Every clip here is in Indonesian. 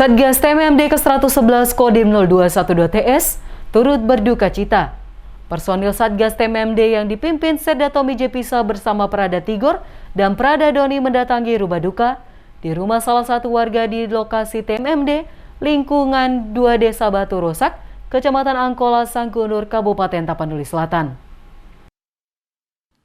Satgas TMMD ke-111 Kodim 0212 TS turut berduka cita. Personil Satgas TMMD yang dipimpin Setda Tommy J. Pisa bersama Prada Tigor dan Prada Doni mendatangi rumah duka di rumah salah satu warga di lokasi TMMD lingkungan 2 Desa Batu Rosak, Kecamatan Angkola, Sangkunur, Kabupaten Tapanuli Selatan.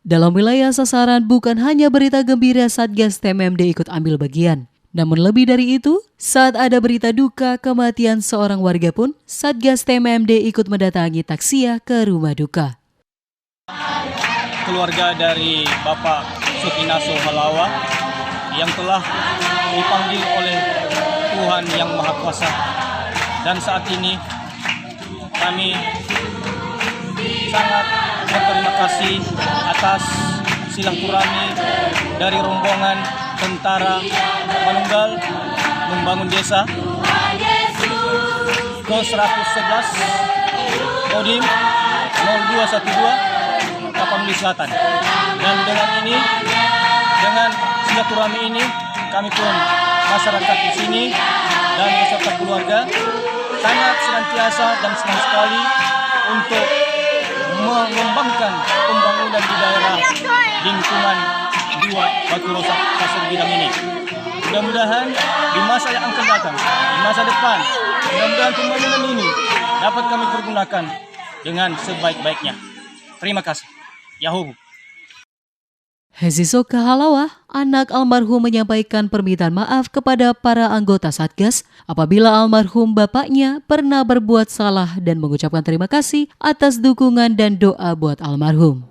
Dalam wilayah sasaran bukan hanya berita gembira Satgas TMMD ikut ambil bagian. Namun lebih dari itu, saat ada berita duka kematian seorang warga pun, Satgas TMMD ikut mendatangi takziah ke rumah duka. Keluarga dari Bapak Sukinaso Halawa yang telah dipanggil oleh Tuhan Yang Maha Kuasa. Dan saat ini kami sangat berterima kasih atas silaturahmi dari rombongan tentara Manunggal membangun desa ke-111 Kodim 0212 Tapanuli Selatan. Dan dengan silaturahmi ini kami pun masyarakat di sini dan beserta keluarga sangat senantiasa dan senang sekali untuk mengembangkan pembangunan di daerah lingkungan 2 Batu Rosak Pasir Bidang ini. Mudah-mudahan di masa yang akan datang, di masa depan, mudah-mudahan pembangunan ini dapat kami pergunakan dengan sebaik-baiknya. Terima kasih. Yahoo. Hesisoka Halawa, anak almarhum, menyampaikan permintaan maaf kepada para anggota Satgas apabila almarhum bapaknya pernah berbuat salah dan mengucapkan terima kasih atas dukungan dan doa buat almarhum.